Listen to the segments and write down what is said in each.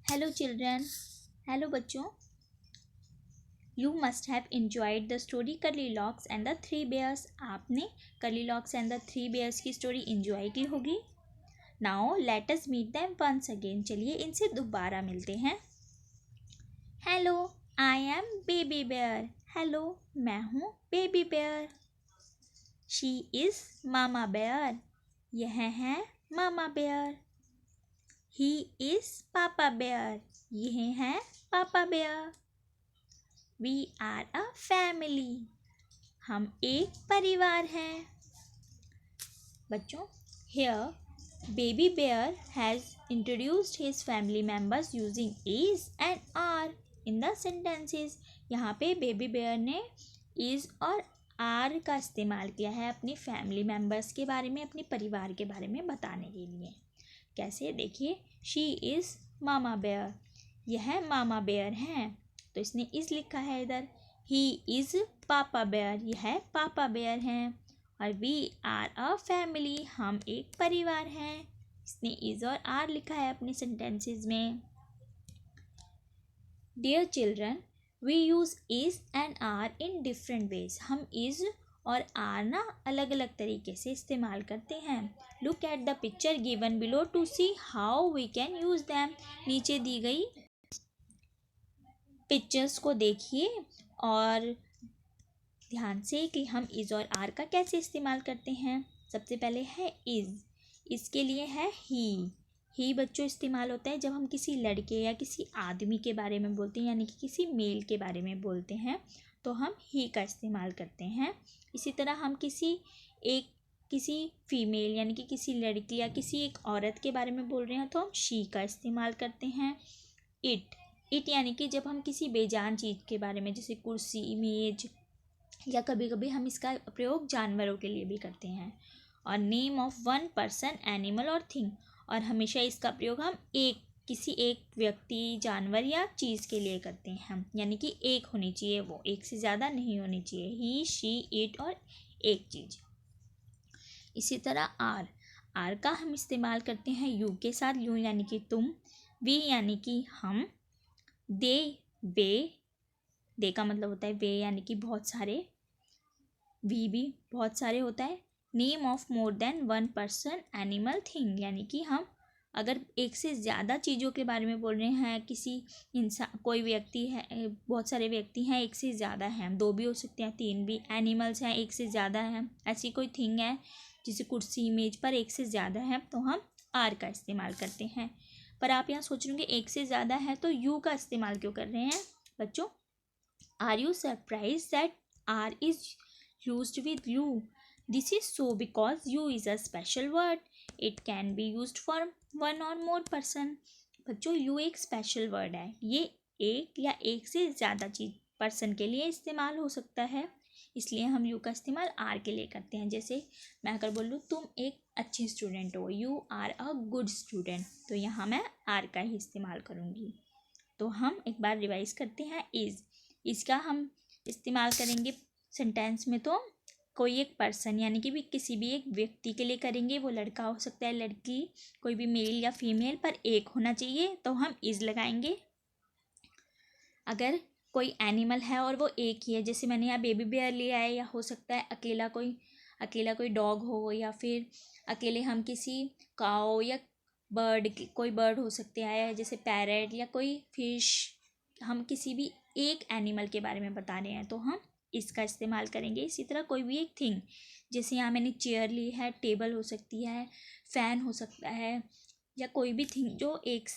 Hello children. Hello बच्चों। You must have enjoyed the story Curly Locks and the three bears. आपने Curly Locks and the three bears की story enjoy की होगी। Now let us meet them once again. चलिए इनसे दोबारा मिलते हैं। Hello, I am baby bear. Hello, मैं हूँ baby bear. She is mama bear. यह है mama bear. He is papa bear. यह है papa bear. We are a family. हम एक परिवार हैं। बच्चों, here baby bear has introduced his family members using is and are in the sentences। यहाँ पे बेबी बेयर ने is और are का इस्तेमाल किया है अपनी फैमिली मेम्बर्स के बारे में, अपने परिवार के बारे में बताने के लिए। कैसे, देखिए, शी इज़ मामा बेयर। यह मामा बेयर हैं, तो इसने इस लिखा है इधर। ही इज़ पापा बेयर। यह पापा बेयर हैं। और वी आर अ फैमिली। हम एक परिवार हैं। इसने इज़ और आर लिखा है अपने सेंटेंसेस में। Dear children, we use is and are in different ways. हम इज़ और आर ना अलग अलग तरीके से इस्तेमाल करते हैं। Look at the picture given below to see how we can use them. नीचे दी गई पिक्चर्स को देखिए और ध्यान से कि हम इज़ और आर का कैसे इस्तेमाल करते हैं। सबसे पहले है इज़। इसके लिए है ही बच्चों इस्तेमाल होता है जब हम किसी लड़के या किसी आदमी के बारे में बोलते हैं, यानी कि किसी मेल के बारे में बोलते हैं तो हम ही का इस्तेमाल करते हैं। इसी तरह हम किसी फीमेल यानी कि किसी लड़की या किसी एक औरत के बारे में बोल रहे हैं तो हम शी का इस्तेमाल करते हैं। इट यानी कि जब हम किसी बेजान चीज़ के बारे में, जैसे कुर्सी, मेज, या कभी कभी हम इसका प्रयोग जानवरों के लिए भी करते हैं। और name of one person, animal और थिंग। और हमेशा इसका प्रयोग हम किसी एक व्यक्ति, जानवर या चीज़ के लिए करते हैं, यानी कि एक होनी चाहिए, वो एक से ज़्यादा नहीं होनी चाहिए। ही, शी, इट और एक चीज़। इसी तरह आर का हम इस्तेमाल करते हैं यू के साथ। यू यानी कि तुम, वी यानी कि हम, दे का मतलब होता है वे यानी कि बहुत सारे, वी भी बहुत सारे होता है। Name of more than one person, animal, thing यानी कि हम अगर एक से ज़्यादा चीज़ों के बारे में बोल रहे हैं, किसी इंसान, कोई व्यक्ति है, बहुत सारे व्यक्ति हैं, एक से ज़्यादा हैं, दो भी हो सकते हैं, तीन भी, एनिमल्स हैं, एक से ज़्यादा हैं, ऐसी कोई थिंग है जैसे कुर्सी, मेज पर एक से ज़्यादा है तो हम आर का इस्तेमाल करते हैं। पर आप यहाँ सोच रहे होंगे एक से ज़्यादा है तो यू का इस्तेमाल क्यों कर रहे हैं। बच्चों, are you surprise that are is used with you? This is so because you is a special word. It can be used for one or more person. बच्चों, you एक स्पेशल वर्ड है। ये एक या एक से ज़्यादा चीज पर्सन के लिए इस्तेमाल हो सकता है, इसलिए हम यू का इस्तेमाल आर के लिए करते हैं। जैसे मैं अगर बोलूँ तुम एक अच्छे स्टूडेंट हो, you are a good student, तो यहाँ मैं आर का ही इस्तेमाल करूँगी। तो हम एक बार रिवाइज करते हैं। इसका हम इस्तेमाल करेंगे सेंटेंस में तो कोई एक पर्सन यानी कि भी किसी भी एक व्यक्ति के लिए करेंगे, वो लड़का हो सकता है, लड़की, कोई भी मेल या फीमेल, पर एक होना चाहिए तो हम इज़ लगाएंगे। अगर कोई एनिमल है और वो एक ही है, जैसे मैंने यहाँ बेबी बेयर लिया है, या हो सकता है अकेला कोई डॉग हो, या फिर अकेले हम किसी काऊ या कोई बर्ड हो सकते हैं जैसे पैरट या कोई फिश, हम किसी भी एक एनिमल के बारे में बता रहे हैं तो हम इसका इस्तेमाल करेंगे। इसी तरह कोई भी एक थिंग, जैसे यहाँ मैंने चेयर ली है, टेबल हो सकती है, फैन हो सकता है, या कोई भी थिंग जो एक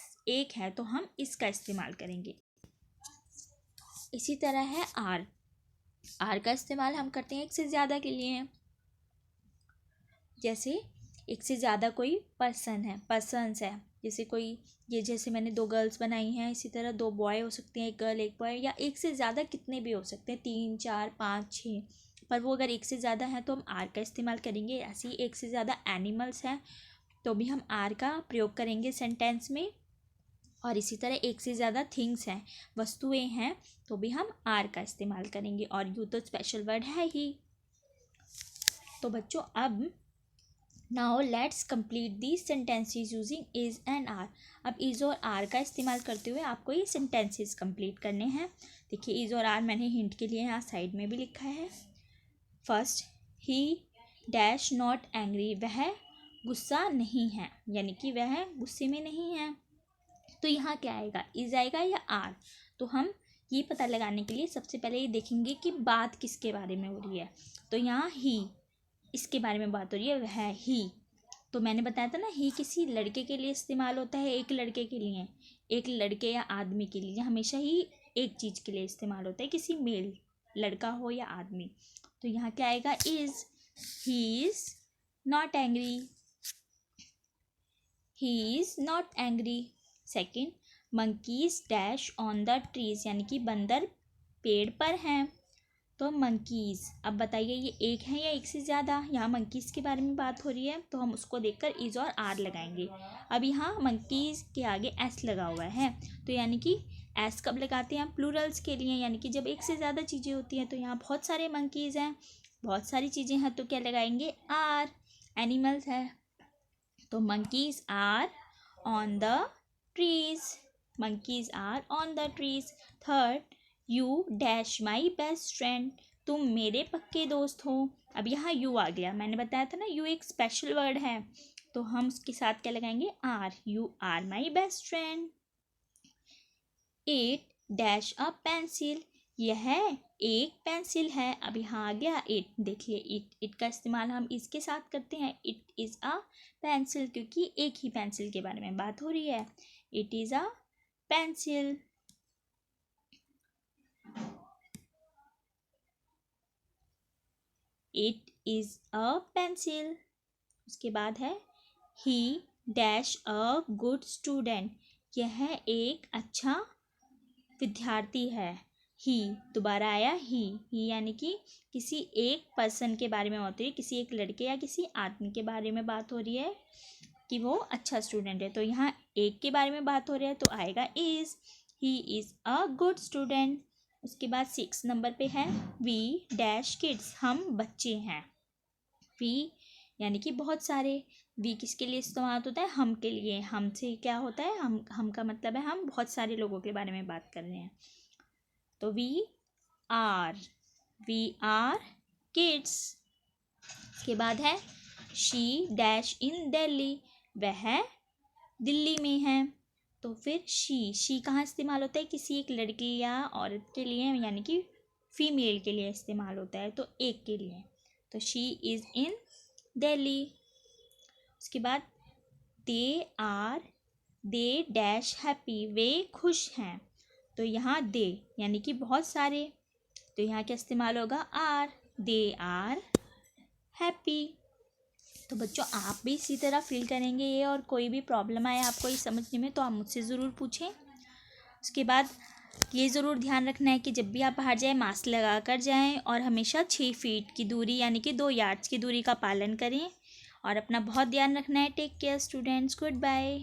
है तो हम इसका इस्तेमाल करेंगे। इसी तरह है आर का इस्तेमाल हम करते हैं एक से ज़्यादा के लिए। जैसे एक से ज़्यादा कोई पर्सन्स है, जैसे कोई, ये जैसे मैंने दो गर्ल्स बनाई हैं, इसी तरह दो बॉय हो सकते हैं, एक गर्ल एक बॉय, या एक से ज़्यादा कितने भी हो सकते हैं, 3 4 5 6, पर वो अगर एक से ज़्यादा है तो हम आर का इस्तेमाल करेंगे। ऐसे ही एक से ज़्यादा एनिमल्स हैं तो भी हम आर का प्रयोग करेंगे सेंटेंस में। और इसी तरह एक से ज़्यादा थिंग्स हैं, वस्तुएं हैं, तो भी हम आर का इस्तेमाल करेंगे। और यू तो स्पेशल वर्ड है ही। तो बच्चों, अब now let's complete these sentences using is and are. अब इज़ और आर का इस्तेमाल करते हुए आपको ये सेंटेंसेस कंप्लीट करने हैं। देखिए इज़ और आर मैंने हिंट के लिए यहाँ साइड में भी लिखा है। First, he dash not angry, वह गुस्सा नहीं है, यानी कि वह गुस्से में नहीं है। तो यहाँ क्या आएगा, इज़ आएगा या आर। तो हम ये पता लगाने के लिए सबसे पहले ये देखेंगे कि बात किसके बारे में हो रही है। तो यहाँ ही, इसके बारे में बात हो रही है, वह ही। तो मैंने बताया था ना, ही किसी लड़के के लिए इस्तेमाल होता है, एक लड़के के लिए, एक लड़के या आदमी के लिए हमेशा ही एक चीज़ के लिए इस्तेमाल होता है, किसी मेल, लड़का हो या आदमी। तो यहाँ क्या आएगा, is, he is not angry, he is not angry. Second, monkeys dash on the trees, यानी कि बंदर पेड़ पर हैं। तो मंकीज़, अब बताइए ये एक है या एक से ज़्यादा। यहाँ मंकीज़ के बारे में बात हो रही है तो हम उसको देखकर इज़ और आर लगाएंगे। अब यहाँ मंकीज़ के आगे एस लगा हुआ है, तो यानी कि एस कब लगाते हैं, प्लूरल्स के लिए, यानी कि जब एक से ज़्यादा चीज़ें होती हैं। तो यहाँ बहुत सारे मंकीज़ हैं, बहुत सारी चीज़ें हैं, तो क्या लगाएंगे, आर। एनिमल्स है, तो monkeys are on the trees, monkeys are on the trees. Third, you dash my best friend, तुम मेरे पक्के दोस्त हो। अब यहाँ यू आ गया, मैंने बताया था ना यू एक स्पेशल वर्ड है, तो हम उसके साथ क्या लगाएंगे, are, you are my best friend. It dash a pencil, यह एक पेंसिल है। अब यहाँ आ गया इट, देखिए इट का इस्तेमाल हम इसके साथ करते हैं, इट इज़ अ पेंसिल, क्योंकि एक ही पेंसिल के बारे में बात हो रही है, it is a pencil. It is a pencil. उसके बाद है ही डैश अ गुड स्टूडेंट, यह एक अच्छा विद्यार्थी है। ही, दोबारा आया ही यानी कि किसी एक पर्सन के बारे में होती है, किसी एक लड़के या किसी आदमी के बारे में बात हो रही है कि वो अच्छा स्टूडेंट है। तो यहाँ एक के बारे में बात हो रही है तो आएगा is, he is a good student. उसके बाद 6 नंबर पे है वी डैश किड्स, हम बच्चे हैं। वी यानी कि बहुत सारे, वी किसके लिए इस्तेमाल होता है, हम के लिए। हमसे क्या होता है, हम का मतलब है हम बहुत सारे लोगों के बारे में बात कर रहे हैं। तो वी आर किड्स। के बाद है शी डैश इन दिल्ली, वह दिल्ली में है। तो फिर शी कहाँ इस्तेमाल होता है, किसी एक लड़की या औरत के लिए, यानी कि फीमेल के लिए इस्तेमाल होता है, तो एक के लिए। तो शी इज़ इन दिल्ली। उसके बाद दे डैश हैप्पी, वे खुश हैं। तो यहाँ दे यानी कि बहुत सारे, तो यहाँ क्या इस्तेमाल होगा, आर, दे आर हैप्पी। तो बच्चों आप भी इसी तरह फील करेंगे ये, और कोई भी प्रॉब्लम आए आपको ये समझने में तो आप मुझसे ज़रूर पूछें। उसके बाद ये ज़रूर ध्यान रखना है कि जब भी आप बाहर जाएं मास्क लगा कर जाएं, और हमेशा 6 फीट की दूरी यानी कि 2 यार्ड्स की दूरी का पालन करें, और अपना बहुत ध्यान रखना है। Take care students, good bye.